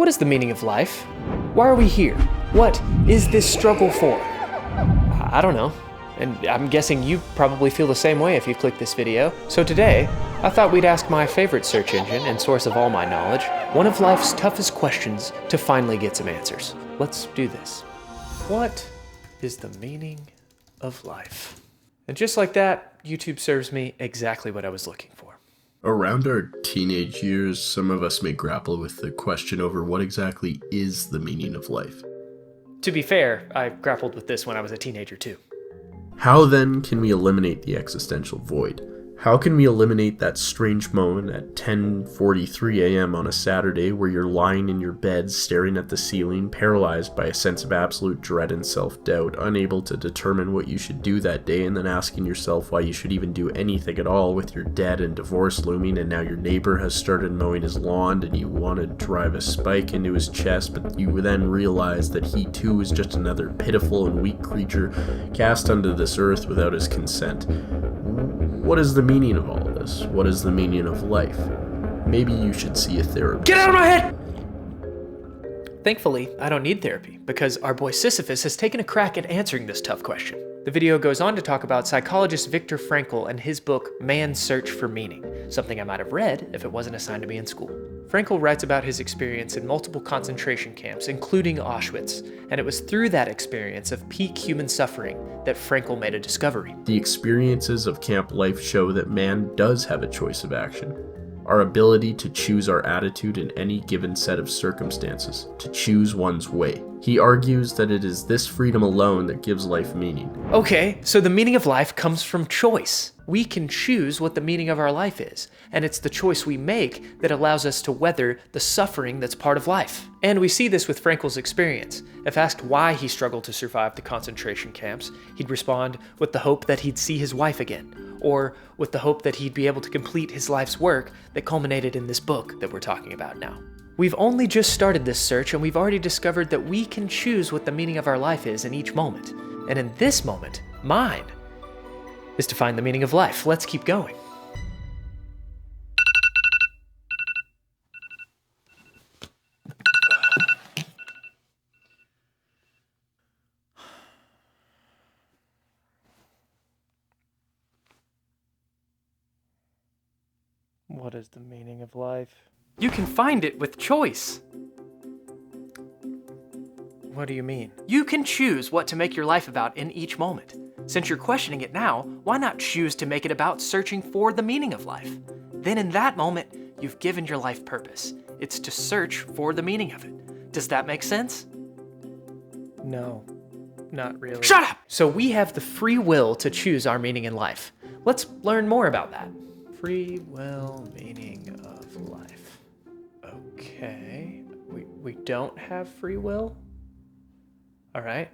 What is the meaning of life? Why are we here? What is this struggle for? I don't know. And I'm guessing you probably feel the same way if you clicked this video. So today, I thought we'd ask my favorite search engine and source of all my knowledge, one of life's toughest questions to finally get some answers. Let's do this. What is the meaning of life? And just like that, YouTube serves me exactly what I was looking for. Around our teenage years, some of us may grapple with the question over what exactly is the meaning of life. To be fair, I grappled with this when I was a teenager too. How then can we eliminate the existential void? How can we eliminate that strange moment at 10:43 a.m. on a Saturday where you're lying in your bed staring at the ceiling, paralyzed by a sense of absolute dread and self-doubt, unable to determine what you should do that day, and then asking yourself why you should even do anything at all with your debt and divorce looming, and now your neighbor has started mowing his lawn and you want to drive a spike into his chest, but you then realize that he too is just another pitiful and weak creature cast unto this earth without his consent. What is the meaning of all of this? What is the meaning of life? Maybe you should see a therapist. Get out of my head! Thankfully, I don't need therapy because our boy Sisyphus has taken a crack at answering this tough question. The video goes on to talk about psychologist Viktor Frankl and his book, Man's Search for Meaning, something I might have read if it wasn't assigned to me in school. Frankl writes about his experience in multiple concentration camps, including Auschwitz, and it was through that experience of peak human suffering that Frankl made a discovery. The experiences of camp life show that man does have a choice of action. Our ability to choose our attitude in any given set of circumstances, to choose one's way. He argues that it is this freedom alone that gives life meaning. Okay, so the meaning of life comes from choice. We can choose what the meaning of our life is, and it's the choice we make that allows us to weather the suffering that's part of life. And we see this with Frankl's experience. If asked why he struggled to survive the concentration camps, he'd respond with the hope that he'd see his wife again, or with the hope that he'd be able to complete his life's work that culminated in this book that we're talking about now. We've only just started this search, and we've already discovered that we can choose what the meaning of our life is in each moment. And in this moment, mine is to find the meaning of life. Let's keep going. What is the meaning of life? You can find it with choice. What do you mean? You can choose what to make your life about in each moment. Since you're questioning it now, why not choose to make it about searching for the meaning of life? Then in that moment, you've given your life purpose. It's to search for the meaning of it. Does that make sense? No, not really. Shut up! So we have the free will to choose our meaning in life. Let's learn more about that. Free will, meaning of life. Okay, we don't have free will? All right,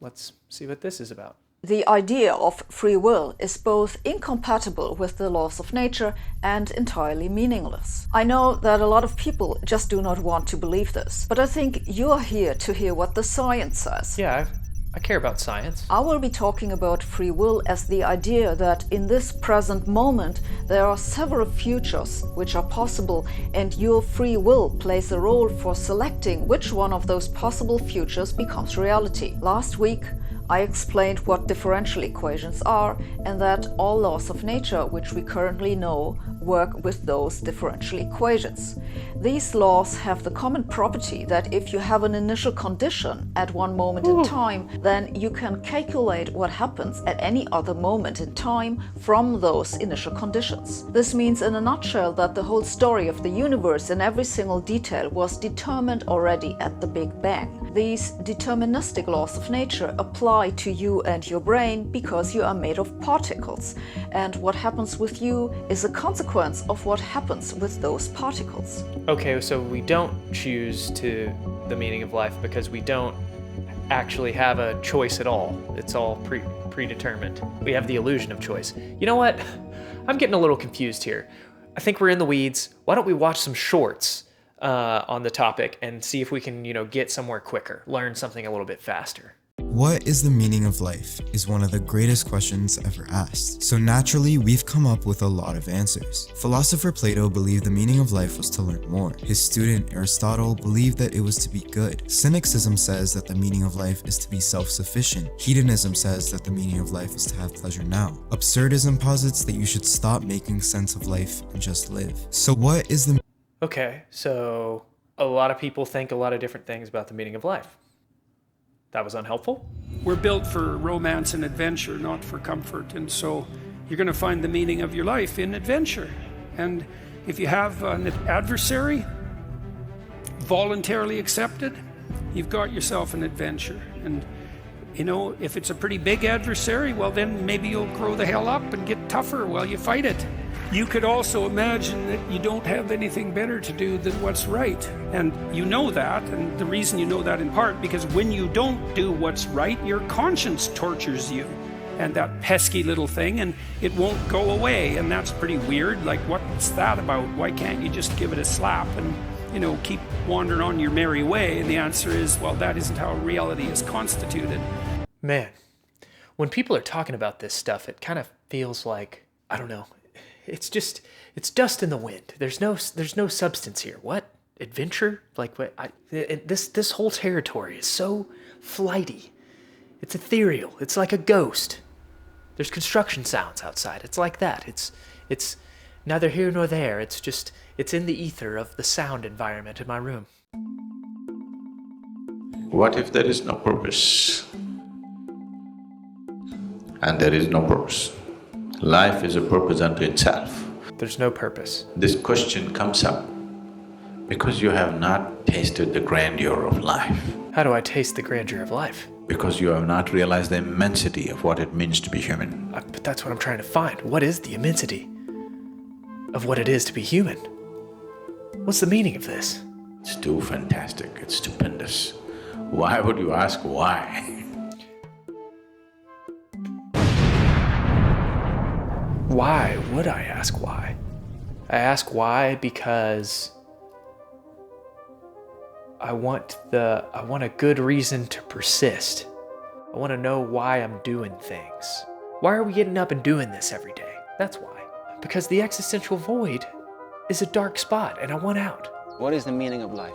let's see what this is about. The idea of free will is both incompatible with the laws of nature and entirely meaningless. I know that a lot of people just do not want to believe this, but I think you are here to hear what the science says. Yeah, I care about science. I will be talking about free will as the idea that in this present moment there are several futures which are possible, and your free will plays a role for selecting which one of those possible futures becomes reality. Last week I explained what differential equations are, and that all laws of nature which we currently know work with those differential equations. These laws have the common property that if you have an initial condition at one moment in time, then you can calculate what happens at any other moment in time from those initial conditions. This means in a nutshell that the whole story of the universe in every single detail was determined already at the Big Bang. These deterministic laws of nature apply to you and your brain because you are made of particles, and what happens with you is a consequence of what happens with those particles. Okay, so we don't choose to the meaning of life because we don't actually have a choice at all. It's all predetermined. We have the illusion of choice. You know what? I'm getting a little confused here. I think we're in the weeds. Why don't we watch some shorts on the topic and see if we can, get somewhere quicker, learn something a little bit faster. What is the meaning of life is one of the greatest questions ever asked. So naturally, we've come up with a lot of answers. Philosopher Plato believed the meaning of life was to learn more. His student Aristotle believed that it was to be good. Cynicism says that the meaning of life is to be self-sufficient. Hedonism says that the meaning of life is to have pleasure now. Absurdism posits that you should stop making sense of life and just live. So what is the... Okay, so a lot of people think a lot of different things about the meaning of life. That was unhelpful? We're built for romance and adventure, not for comfort. And so you're going to find the meaning of your life in adventure. And if you have an adversary voluntarily accepted, you've got yourself an adventure. And, you know, if it's a pretty big adversary, well, then maybe you'll grow the hell up and get tougher while you fight it. You could also imagine that you don't have anything better to do than what's right. And you know that, and the reason you know that in part, because when you don't do what's right, your conscience tortures you. And that pesky little thing, and it won't go away, and that's pretty weird. Like, what's that about? Why can't you just give it a slap and, you know, keep wandering on your merry way? And the answer is, well, that isn't how reality is constituted. Man, when people are talking about this stuff, it kind of feels like, I don't know, it's dust in the wind. There's no substance here. What? Adventure? Like what? This whole territory is so flighty. It's ethereal. It's like a ghost. There's construction sounds outside. It's like that. It's neither here nor there. It's in the ether of the sound environment in my room. What if there is no purpose? And there is no purpose. Life is a purpose unto itself. There's no purpose. This question comes up because you have not tasted the grandeur of life. How do I taste the grandeur of life? Because you have not realized the immensity of what it means to be human. But that's what I'm trying to find. What is the immensity of what it is to be human? What's the meaning of this? It's too fantastic. It's stupendous. Why would you ask why? Why would I ask why? I ask why because I want a good reason to persist. I want to know why I'm doing things. Why are we getting up and doing this every day? That's why. Because the existential void is a dark spot and I want out. What is the meaning of life?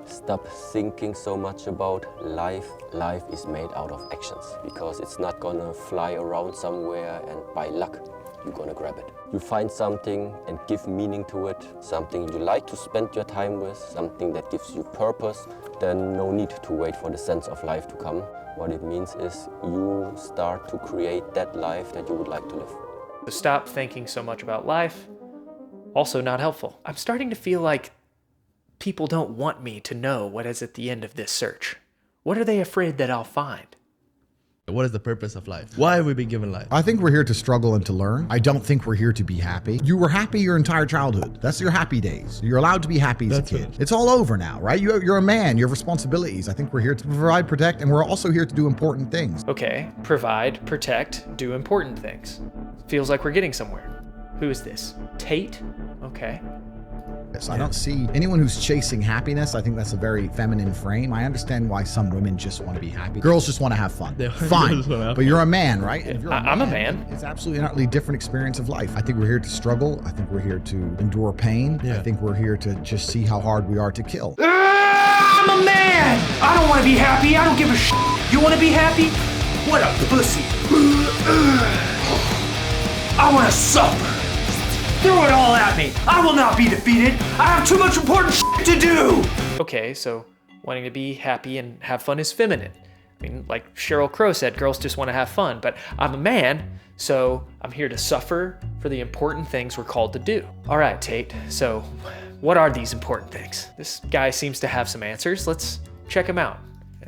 Stop thinking so much about life. Life is made out of actions because it's not gonna fly around somewhere and by luck you're gonna grab it. You find something and give meaning to it, something you like to spend your time with, something that gives you purpose, then no need to wait for the sense of life to come. What it means is you start to create that life that you would like to live. So stop thinking so much about life. Also not helpful. I'm starting to feel like people don't want me to know what is at the end of this search. What are they afraid that I'll find? What is the purpose of life? Why have we been given life? I think we're here to struggle and to learn. I don't think we're here to be happy. You were happy your entire childhood. That's your happy days. You're allowed to be happy as a kid. It's all over now, right? You're a man. You have responsibilities. I think we're here to provide, protect, and we're also here to do important things. Okay, provide, protect, do important things. Feels like we're getting somewhere. Who is this? Tate? Okay. I don't see anyone who's chasing happiness. I think that's a very feminine frame. I understand why some women just want to be happy. Girls just want to have fun. Fine. But you're a man, right? And if you're I'm a man. It's absolutely an utterly different experience of life. I think we're here to struggle. I think we're here to endure pain. I think we're here to just see how hard we are to kill. I'm a man! I don't want to be happy. I don't give a shit. You want to be happy? What a pussy. I want to suffer. Throw it all at me. I will not be defeated. I have too much important shit to do. Okay, so wanting to be happy and have fun is feminine. I mean, like Sheryl Crow said, girls just want to have fun, but I'm a man, so I'm here to suffer for the important things we're called to do. All right, Tate, so what are these important things? This guy seems to have some answers. Let's check him out.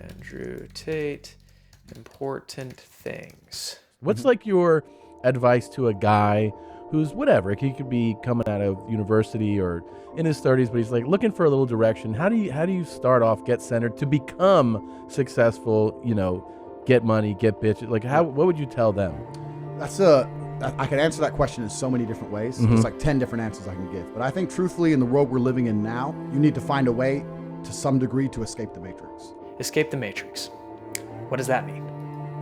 Andrew Tate, important things. What's like your advice to a guy who's whatever, he could be coming out of university or in his 30s, but he's like looking for a little direction. How do you start off, get centered to become successful, you know, get money, get bitches? Like what would you tell them? I can answer that question in so many different ways. There's like 10 different answers I can give. But I think truthfully in the world we're living in now, you need to find a way to some degree to escape the matrix. Escape the matrix. What does that mean?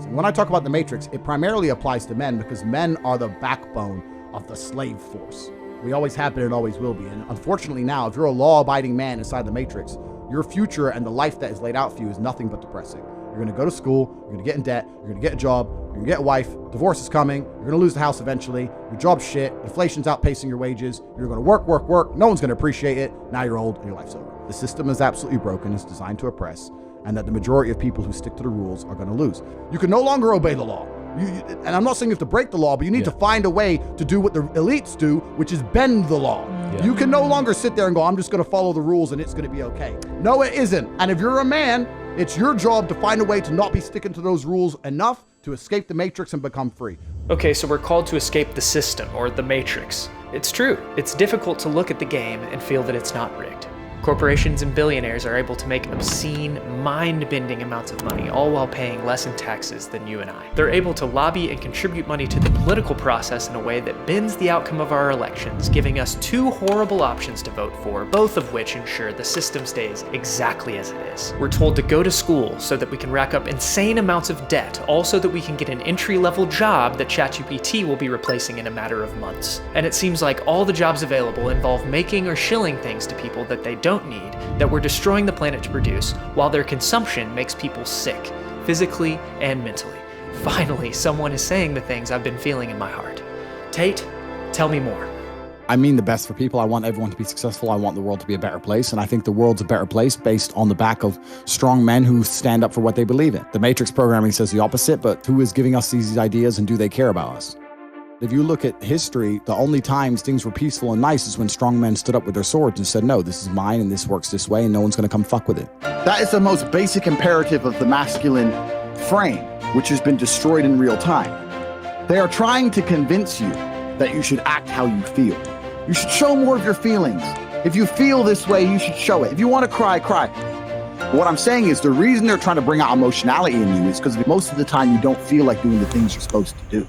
And when I talk about the Matrix, it primarily applies to men because men are the backbone of the slave force. We always have been and always will be. And unfortunately now, if you're a law-abiding man inside the Matrix, your future and the life that is laid out for you is nothing but depressing. You're going to go to school, you're going to get in debt, you're going to get a job, you're going to get a wife, divorce is coming, you're going to lose the house eventually, your job's shit, inflation's outpacing your wages, you're going to work, no one's going to appreciate it, now you're old and your life's over. The system is absolutely broken, it's designed to oppress, and that the majority of people who stick to the rules are going to lose. You can no longer obey the law. And I'm not saying you have to break the law, but you need to find a way to do what the elites do, which is bend the law. Yeah. You can no longer sit there and go, I'm just going to follow the rules and it's going to be okay. No, it isn't. And if you're a man, it's your job to find a way to not be sticking to those rules enough to escape the Matrix and become free. Okay, so we're called to escape the system, or the Matrix. It's true. It's difficult to look at the game and feel that it's not rigged. Corporations and billionaires are able to make obscene, mind-bending amounts of money, all while paying less in taxes than you and I. They're able to lobby and contribute money to the political process in a way that bends the outcome of our elections, giving us two horrible options to vote for, both of which ensure the system stays exactly as it is. We're told to go to school so that we can rack up insane amounts of debt, all so that we can get an entry-level job that ChatGPT will be replacing in a matter of months. And it seems like all the jobs available involve making or shilling things to people that they don't need, that we're destroying the planet to produce, while their consumption makes people sick, physically and mentally. Finally, someone is saying the things I've been feeling in my heart. Tate, tell me more. I mean the best for people. I want everyone to be successful. I want the world to be a better place. And I think the world's a better place based on the back of strong men who stand up for what they believe in. The Matrix programming says the opposite, but who is giving us these ideas and do they care about us? If you look at history, the only times things were peaceful and nice is when strong men stood up with their swords and said, no, this is mine and this works this way and no one's going to come fuck with it. That is the most basic imperative of the masculine frame, which has been destroyed in real time. They are trying to convince you that you should act how you feel. You should show more of your feelings. If you feel this way, you should show it. If you want to cry, cry. What I'm saying is the reason they're trying to bring out emotionality in you is because most of the time you don't feel like doing the things you're supposed to do.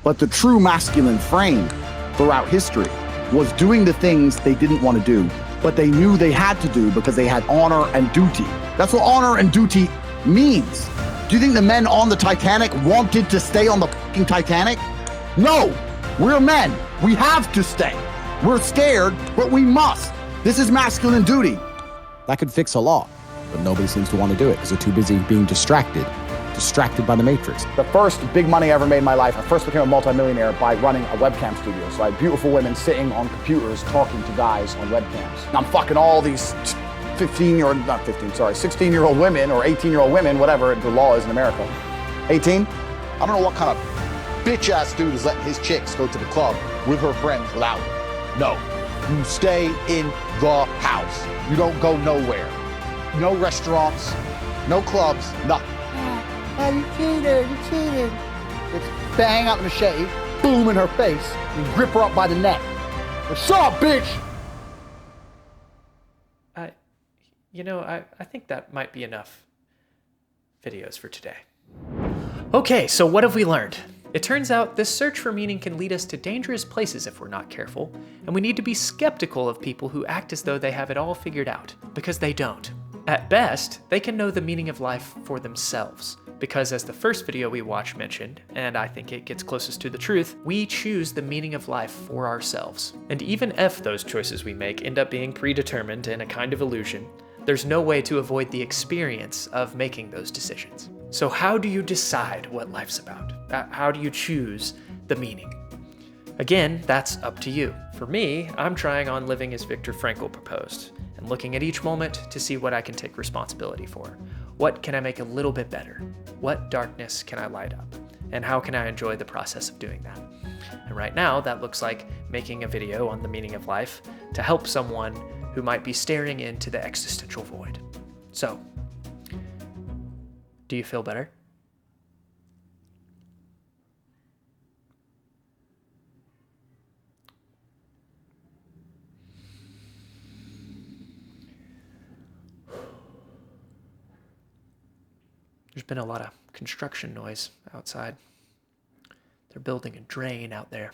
But the true masculine frame throughout history was doing the things they didn't want to do, but they knew they had to do because they had honor and duty. That's what honor and duty means. Do you think the men on the Titanic wanted to stay on the fucking Titanic? No, we're men. We have to stay. We're scared, but we must. This is masculine duty. That could fix a lot, but nobody seems to want to do it because they're too busy being distracted by the Matrix. The first big money I ever made in my life, I first became a multimillionaire by running a webcam studio. So I had beautiful women sitting on computers talking to guys on webcams. And I'm fucking all these 16-year-old women or 18-year-old women, whatever the law is in America. 18? I don't know what kind of bitch-ass dude is letting his chicks go to the club with her friends without him. No, you stay in the house. You don't go nowhere. No restaurants, no clubs, nothing. Oh, you cheated. It's bang out the machete, boom in her face, and grip her up by the neck. Shut up, bitch! I think that might be enough videos for today. Okay, so what have we learned? It turns out this search for meaning can lead us to dangerous places if we're not careful, and we need to be skeptical of people who act as though they have it all figured out, because they don't. At best, they can know the meaning of life for themselves, because as the first video we watched mentioned, and I think it gets closest to the truth, we choose the meaning of life for ourselves. And even if those choices we make end up being predetermined and a kind of illusion, there's no way to avoid the experience of making those decisions. So how do you decide what life's about? How do you choose the meaning? Again, that's up to you. For me, I'm trying on living as Viktor Frankl proposed, and looking at each moment to see what I can take responsibility for. What can I make a little bit better? What darkness can I light up? And how can I enjoy the process of doing that? And right now, that looks like making a video on the meaning of life to help someone who might be staring into the existential void. So, do you feel better? There's been a lot of construction noise outside. They're building a drain out there.